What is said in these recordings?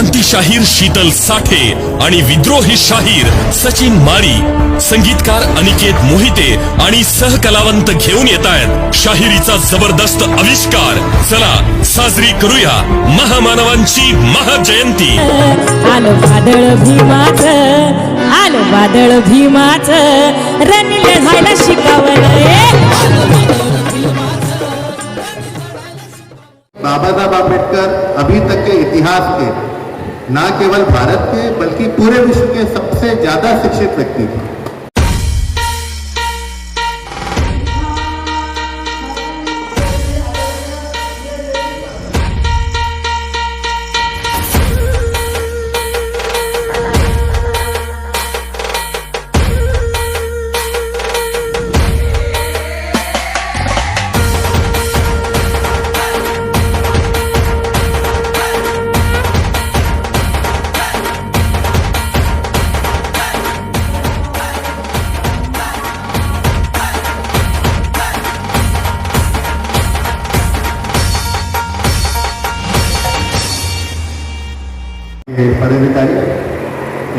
क्रांती शाहीर शीतल साठे आणि विद्रोही शाहीर सचिन माळी, संगीतकार अनिकेत मोहिते आणि सहकलावंत घेऊन येत आहेत शाहिरीचा जबरदस्त आविष्कार। चला साजरी करूया महामानवांची महाजयंती। आलो वादळ भीमाचं, आलो वादळ भीमाचं, रणिले व्हायला शिकवलं। बाबा साहब आम्बेडकर अभी तक के इतिहास के न केवल भारत के बल्कि पूरे विश्व के सबसे ज्यादा शिक्षित व्यक्ति थे। पदाधिकारी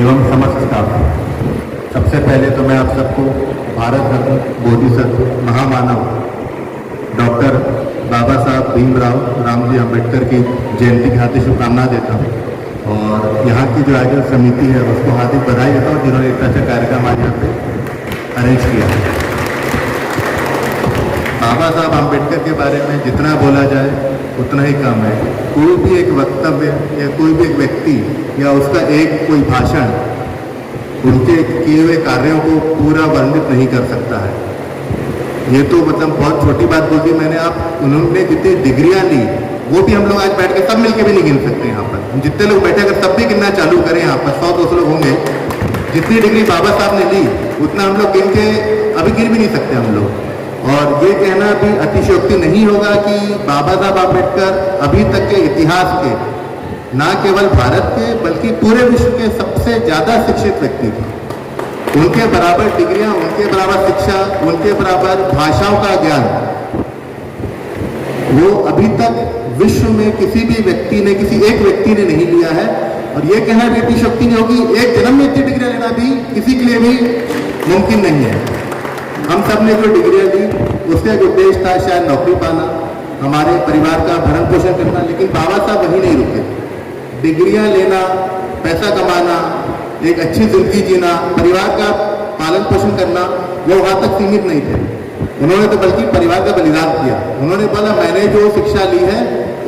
एवं समस्त स्टाफ, सबसे पहले तो मैं आप सबको भारत रत्न बोधिसत्व महामानव डॉक्टर बाबा साहब भीमराव रामजी अम्बेडकर की जयंती की हार्दिक शुभकामनाएं देता हूँ और यहाँ की जो आयोजन समिति है उसको हार्दिक बधाई देता हूँ जिन्होंने इतना अच्छा कार्यक्रम आज यहाँ पे अरेंज किया। बाबा साहब अम्बेडकर के बारे में जितना बोला जाए उतना ही कम है। कोई भी एक वक्तव्य या कोई भी एक व्यक्ति या उसका एक कोई भाषण उनके किए हुए कार्यों को पूरा वर्णित नहीं कर सकता है। ये तो मतलब बहुत छोटी बात बोल दी मैंने। आप उन्होंने जितनी डिग्रियां ली वो भी हम लोग आज बैठ के सब मिलके भी नहीं गिन सकते। यहाँ पर हम जितने लोग बैठे अगर सब भी गिनना चालू करें यहाँ पर 100-200 लोग होंगे। जितनी डिग्री बाबा साहब ने ली उतना हम लोग गिन के अभी गिन भी नहीं सकते हम लोग। और ये कहना भी अतिशयोक्ति नहीं होगा कि बाबा साहब आम्बेडकर अभी तक के इतिहास के न केवल भारत के बल्कि पूरे विश्व के सबसे ज्यादा शिक्षित व्यक्ति थे। उनके बराबर डिग्रियां, उनके बराबर शिक्षा, उनके बराबर भाषाओं का ज्ञान वो अभी तक विश्व में किसी भी व्यक्ति ने, किसी एक व्यक्ति ने नहीं लिया है। और ये कहना भी अतिशयोक्ति नहीं होगी, एक जन्म में इतनी डिग्रियां लेना भी किसी के लिए भी मुमकिन नहीं है। हम सब ने जो डिग्रियां ली उसका एक उद्देश्य था शायद नौकरी पाना, हमारे परिवार का भरण पोषण करना, लेकिन बाबा साहब वहीं नहीं रुके। डिग्रियां लेना, पैसा कमाना, एक अच्छी जिंदगी जीना, परिवार का पालन पोषण करना वो वहां तक सीमित नहीं थे। उन्होंने तो बल्कि परिवार का बलिदान किया। उन्होंने बोला मैंने जो शिक्षा ली है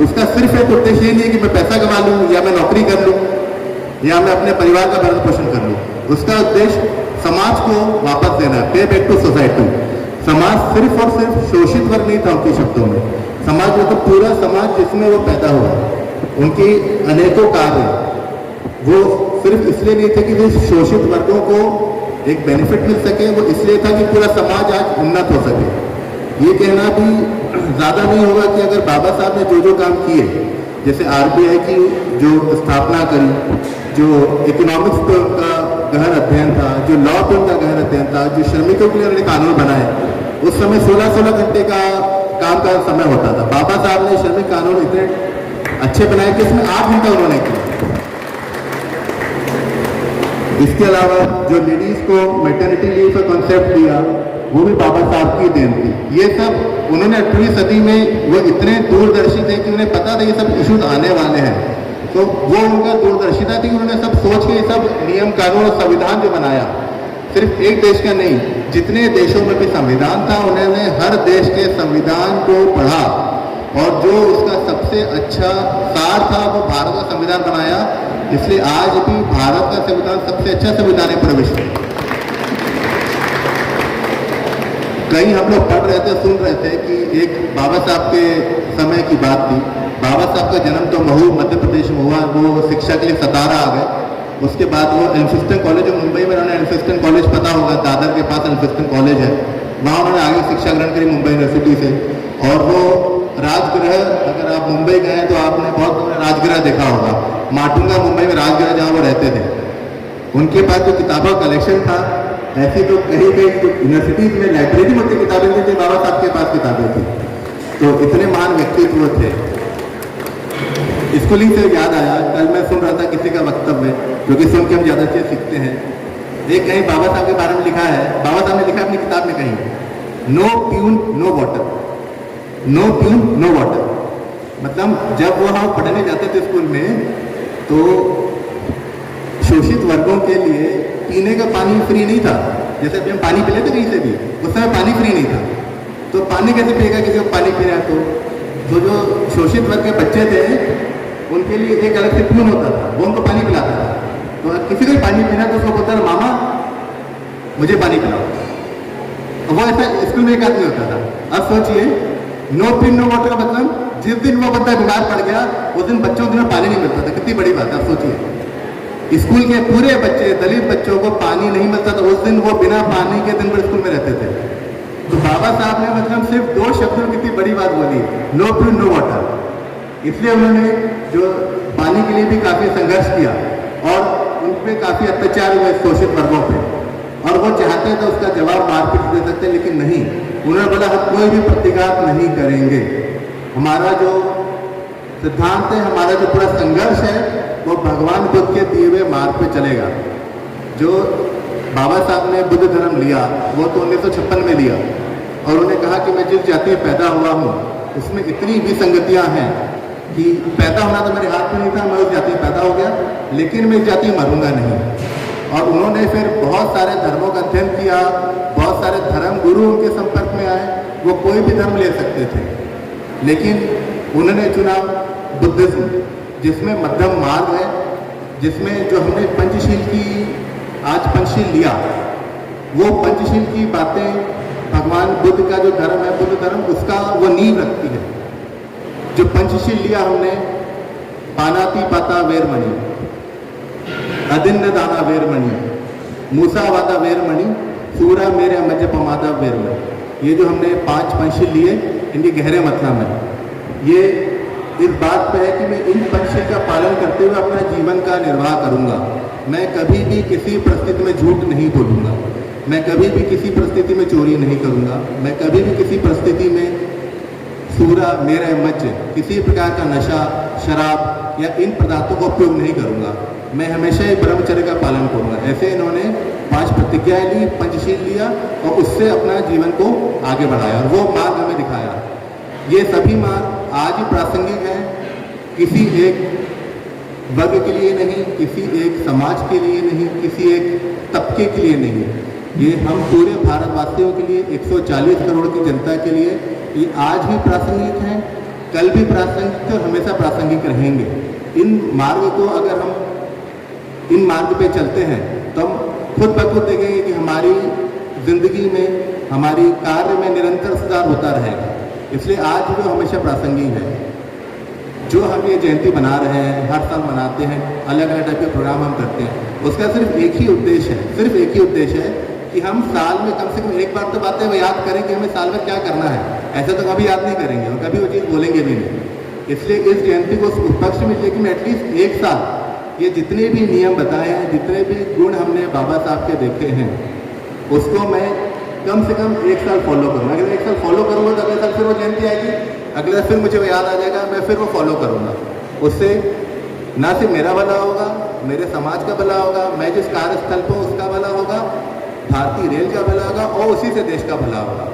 उसका सिर्फ एक उद्देश्य नहीं है कि मैं पैसा कमा लूँ या मैं नौकरी कर लूँ या मैं अपने परिवार का भरण पोषण कर लूँ। उसका उद्देश्य समाज को वापस देना है, पे बैक टू सोसाइटी। समाज सिर्फ और सिर्फ शोषित वर्ग नहीं था उनके शब्दों में। समाज में तो पूरा समाज जिसमें वो पैदा हुआ, उनकी अनेकों कार्य वो सिर्फ इसलिए नहीं थे कि वो शोषित वर्गों को एक बेनिफिट मिल सके, वो इसलिए था कि पूरा समाज आज उन्नत हो सके। ये कहना भी ज़्यादा नहीं होगा कि अगर बाबा साहब ने जो जो काम किए, जैसे RBI की जो स्थापना करी, जो इकोनॉमिक्स पे उनका गहन अध्ययन था, जो लॉ पे उनका गहन अध्ययन था, जो श्रमिकों के लिए उन्होंने कानून बनाए, उस समय 16-16 घंटे का काम का समय होता था। बाबा साहब ने श्रमिक कानून इतने अच्छे बनाए कि उसमें 8 घंटा उन्होंने किया। इसके अलावा जो लेडीज को मैटरनिटी लीव का कॉन्सेप्ट दिया वो भी बाबा साहब की देन थी। ये सब उन्होंने 18वीं सदी में वो इतने दूरदर्शी थे कि उन्हें पता था ये सब इश्यूज आने वाले हैं, तो वो उनका दूरदर्शिता थी। उन्होंने सब सोच के सब नियम कानून और संविधान जो बनाया सिर्फ एक देश का नहीं, जितने देशों में भी संविधान था उन्होंने हर देश के संविधान को पढ़ा और जो उसका सबसे अच्छा सार था वो भारत का संविधान बनाया। इसलिए आज भी भारत का संविधान सबसे अच्छा संविधान है पूरे विश्व में। कहीं हम लोग पढ़ रहे थे, सुन रहे थे कि एक बाबा साहब के समय की बात थी। बाबा साहब का जन्म तो महू मध्य प्रदेश में हुआ, वो शिक्षा के लिए सतारा आ गए। उसके बाद वो एल्फिंस्टन कॉलेज जो मुंबई में, उन्होंने एल्फिंस्टन कॉलेज पता होगा, दादर के पास एल्फिंस्टन कॉलेज है, वहाँ उन्होंने आगे शिक्षा ग्रहण करी मुंबई यूनिवर्सिटी से। और वो राजगृह, अगर आप मुंबई गए तो आपने बहुत राजगृह देखा होगा, माटुंगा मुंबई में राजगृह जहाँ वो रहते थे। उनके पास जो किताबों का कलेक्शन था, ऐसी तो कहीं कहीं यूनिवर्सिटीज में लाइब्रेरी में किताबें थी, बाबा साहब के पास किताबें थी। तो इतने महान व्यक्तित्व थे। स्कूलिंग से याद आया, कल मैं सुन रहा था किसी का वक्तव्य, जो कि सुन के हम ज़्यादा चीज़ सीखते हैं। एक कहीं बाबा साहब के बारे में लिखा है, बाबा साहब ने लिखा अपनी किताब में कहीं, no peon no water, no peon no water. मतलब जब वो हम पढ़ने जाते थे स्कूल में, तो शोषित वर्गों के लिए पीने का पानी फ्री नहीं था। जैसे अभी हम पानी पी लेते कहीं से भी, उस समय पानी फ्री नहीं था, तो पानी कैसे पिएगा किसी को पानी पीना है? तो जो शोषित वर्ग के बच्चे थे, उनके लिए एक अलग से प्यून होता था, वो उनको पानी पिलाता था। तो किसी को पानी पीना तो उसको बोलता था, मामा मुझे पानी पिलाओ। वो ऐसा स्कूल में एक आदमी होता था। अब सोचिए, नो पिन नो वाटर का मतलब जिस दिन वो बच्चा बीमार पड़ गया, उस दिन बच्चों को पानी नहीं मिलता था। कितनी बड़ी बात है, आप सोचिए। स्कूल के पूरे बच्चे, दलित बच्चों को पानी नहीं मिलता था, उस दिन वो बिना पानी के दिन भर स्कूल में रहते थे। तो बाबा साहब ने मतलब सिर्फ 2 शब्दों की कितनी बड़ी बात बोली, नो पिन नो वाटर। इसलिए उन्होंने जो पानी के लिए भी काफ़ी संघर्ष किया और उन पर काफ़ी अत्याचार हुए शोषित वर्गों पे, और वो चाहते थे उसका जवाब मारपीट दे सकते, लेकिन नहीं, उन्होंने बोला हम कोई भी प्रतिघात नहीं करेंगे। हमारा जो सिद्धांत है, हमारा जो पूरा संघर्ष है, वो भगवान बुद्ध के दिए हुए मार्ग पे चलेगा। जो बाबा साहब ने बुद्ध धर्म लिया, वो तो 1956 में लिया, और उन्होंने कहा कि मैं जिस जाति में पैदा हुआ हूँ उसमें इतनी विसंगतियाँ हैं कि पैदा होना तो मेरे हाथ में नहीं था, मैं उस जाति में पैदा हो गया, लेकिन मैं इस जाति में मरूंगा नहीं। और उन्होंने फिर बहुत सारे धर्मों का अध्ययन किया, बहुत सारे धर्म गुरु उनके संपर्क में आए, वो कोई भी धर्म ले सकते थे, लेकिन उन्होंने चुना बुद्धिज्म, जिसमें मध्यम मार्ग है, जिसमें जो हमने पंचशील की आज पंचशील लिया, वो पंचशील की बातें भगवान बुद्ध का जो धर्म है, बुद्ध धर्म, उसका वो नींव रखती है। जो पंचशील लिया हमने, पानाति पाता वेरमणि, अदिन्न दाना वेरमणि, मूसावादा वेरमणि, सूरा मेरे मज्ज पमादा वेरमणि, ये जो हमने 5 पंचशील लिए, इनके गहरे मतलब है ये इस बात पे है कि मैं इन पंचशील का पालन करते हुए अपना जीवन का निर्वाह करूंगा। मैं कभी भी किसी परिस्थिति में झूठ नहीं बोलूँगा, मैं कभी भी किसी परिस्थिति में चोरी नहीं करूँगा, मैं कभी भी किसी परिस्थिति में सूरा मेरा मच, किसी प्रकार का नशा, शराब या इन पदार्थों का उपयोग नहीं करूँगा। मैं हमेशा ही ब्रह्मचर्य का पालन करूँगा। ऐसे इन्होंने 5 प्रतिज्ञाएं ली, पंचशील लिया, और उससे अपना जीवन को आगे बढ़ाया, और वो मार्ग हमें दिखाया। ये सभी मार्ग आज भी प्रासंगिक हैं, किसी एक वर्ग के लिए नहीं, किसी एक समाज के लिए नहीं, किसी एक तबके के लिए नहीं, ये हम पूरे भारतवासियों के लिए, 140 करोड़ की जनता के लिए ये आज भी प्रासंगिक हैं, कल भी प्रासंगिक थे और हमेशा प्रासंगिक रहेंगे। इन मार्ग को अगर हम इन मार्ग पे चलते हैं तो हम खुद ब खुद देखेंगे कि हमारी जिंदगी में, हमारी कार्य में निरंतर सुधार होता रहेगा। इसलिए आज भी हमेशा प्रासंगिक है। जो हम ये जयंती बना रहे हैं, हर साल मनाते हैं, अलग अलग टाइप के प्रोग्राम हम करते हैं, उसका सिर्फ एक ही उद्देश्य है, सिर्फ एक ही उद्देश्य है कि हम साल में कम से कम एक बार तो बातें वो याद करें कि हमें साल में क्या करना है। ऐसा तो कभी याद नहीं करेंगे और कभी वो चीज़ बोलेंगे भी नहीं। इसलिए इस जयंती को उस पक्ष में लेकिन मैं एटलीस्ट एक साल ये जितने भी नियम बताए हैं, जितने भी गुण हमने बाबा साहब के देखे हैं, उसको मैं कम से कम एक साल फॉलो करूँगा। अगर एक साल फॉलो करूँगा तो अगले साल फिर वो जयंती आएगी, अगले साल फिर मुझे वो याद आ जाएगा, मैं फिर वो फॉलो करूँगा। उससे ना सिर्फ मेरा भला होगा, मेरे समाज का भला होगा, मैं जिस कार्यस्थल पर उसका भला होगा, भारतीय रेल का भला होगा और उसी से देश का भला होगा।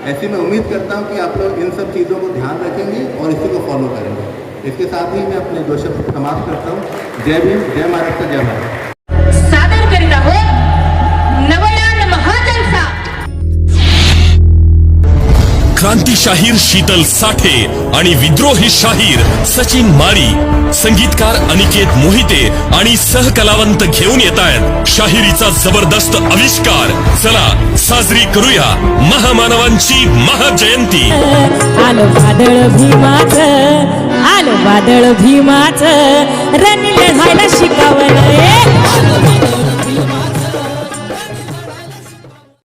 ऐसी मैं उम्मीद करता हूँ कि आप लोग इन सब चीज़ों को ध्यान रखेंगे और इसी को फॉलो करेंगे। इसके साथ ही मैं अपने 2 शब्द समाप्त करता हूँ। जय भीम, जय महाराष्ट्र, जय भारत। सादर करीत आहोत नवयान महाजलसा। क्रांती शाहीर शीतल साठे आणि विद्रोही शाहीर सचिन मारी, संगीतकार अनिकेत मोहिते आणि सहकलावंत घेऊन येत आहेत शाहिरीचा जबरदस्त आविष्कार। चला साजरी करूया महामानवांची महाजयंती। आलं वादळ भीमाचं, आलं वादळ भीमाचं, रणिले व्हायला शिकवलंय।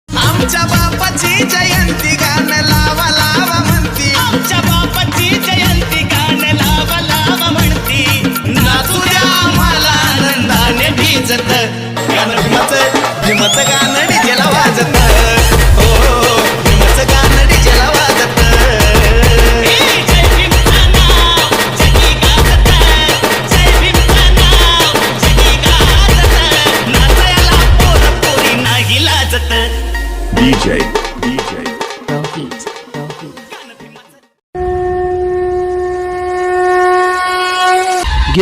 आमच्या बापाची जयंती गाणं लावा लावा म्हणती, आमच्या बापाची जयंती गाणं लावा लावा म्हणती, नाचू द्या आम्हाला आनंदाने भिजत, गाणं भीमाचं गाणं डीजेला वाजत, हो भीमाचं गाणं डीजेला वाजत, जय भीम नाना जगी गाजत,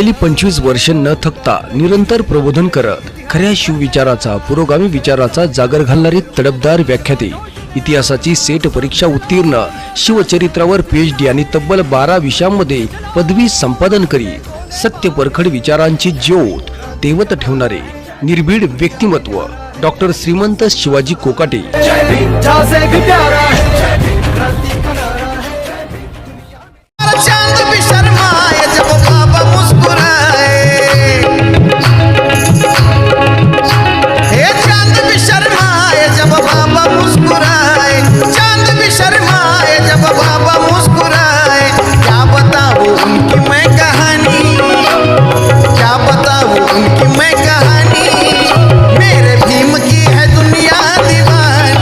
गेली 25 वर्ष न थकता निरंतर प्रबोधन करत खऱ्या शिवविचाराचा पुरोगामी विचाराचा जागर घालणारी तडफदार व्याख्याते, इतिहासाची सेट परीक्षा उत्तीर्ण, शिवचरित्रावर PhD आणि तब्बल 12 विषयांमध्ये पदवी संपादन करीत सत्य परखड विचारांची ज्योत तेवत ठेवणारे निर्भीड व्यक्तिमत्व डॉक्टर श्रीमंत शिवाजी कोकाटे। चांद भी शर्माए जब बाबा मुस्कुराए, हे चांद भी शर्माए जब बाबा मुस्कुराए, चांद भी शर्माए जब बाबा मुस्कुराए। क्या बताऊं उनकी मैं कहानी, क्या बताऊं उनकी मैं कहानी, मेरे भीम की है दुनिया दीवानी।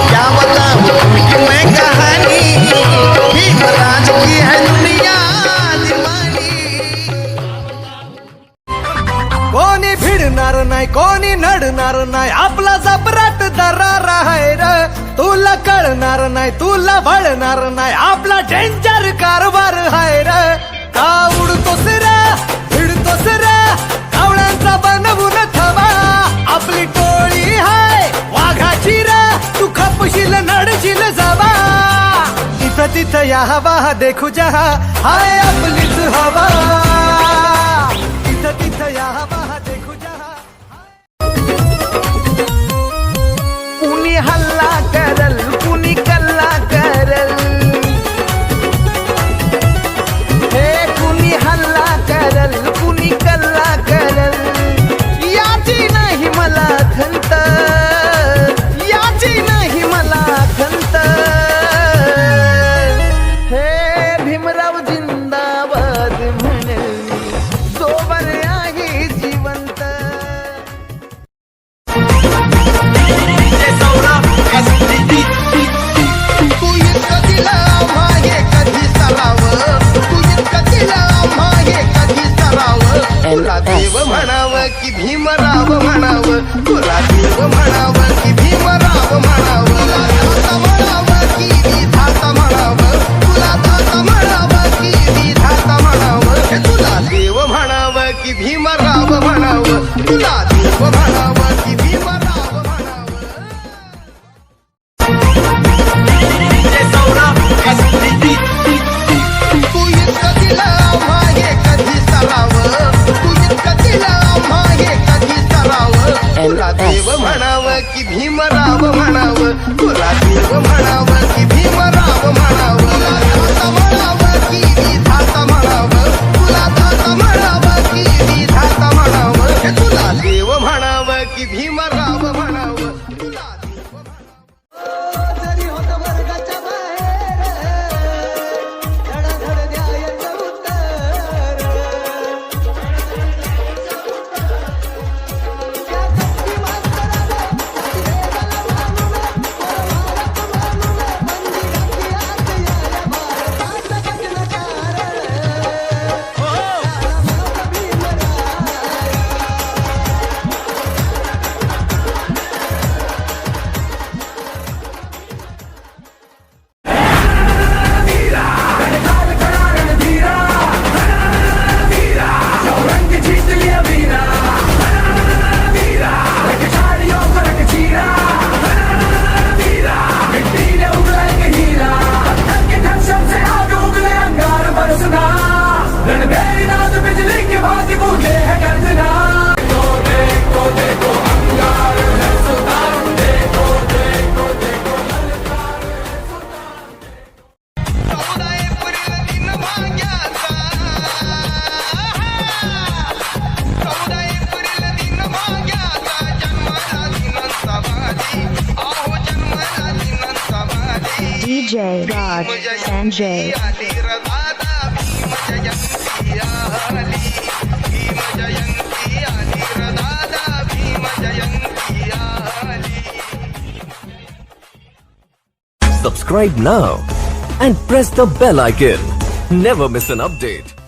क्या बताऊं उनकी मैं कहानी, भीमराज की है दुनिया दीवानी। कोणी भिडणार नाही, कोणी नडणार नाही, आपला जबराट दरार आहे र। तुला कळणार नाही, तुला वळणार नाही, आपला डेंजर कारभार आहे र। का उडतोस रे, भिडतोस रे, कावळ्यांचा बनवून थवा, आपली टोळी हाय वाघाची रे, तू खपशील नडशील जावा। इथं तिथं या हवा देखू जहा, हाय आपलीच हवा। इथं तिथं या हवा देखू जहा। कुणी हल्ला करल, कुणी कल्ला करल, हे कुणी हल्ला करल, कुणी कल्ला करल, याची नाही मला खंत, याची नाही मला खंत। हे भीमराव जिंदाबाद म्हणेल जोवर आहे जिवंत। तू इतकं दिला मागे कधी सरावं, तू इतकं दिला मागे कधी सरावं। तुला देव म्हणावं की भीमराव म्हणावं, तुला देव म्हणावं की भीमराव म्हणावं, दाता म्हणावं की विधाता म्हणावं, तुला दाता म्हणावं की विधाता म्हणावं, हे तुला देव म्हणावं की भीमराव म्हणावं, तुला देव म्हणावं की भीमराव म्हणावं। तू इतकं दिला मागे कधी सरावं, तू इतकं दिला मागे कधी सरावं। तुला देव म्हणावं की भीमराव म्हणावं, तुला देव म्हणावं की भीमराव म्हणावं, दाता म्हणावं की विधाता म्हणावं, तुला दाता म्हणावं की विधाता म्हणावं, हे तुला देव म्हणावं की भीमराव म्हणावं, तुला देव म्हणावं। जरी होत वर्गाच्या बाहेर, धडधड द्यायचं उत्तर। त्या कपटी मास्तराने वेगाला मानून, परमारत मानून, बंदी घातली आत याया भारताचा कचलकार। माता Bhimrai. DJ Raj Sanjay. Subscribe now and press the bell icon. Never miss an update.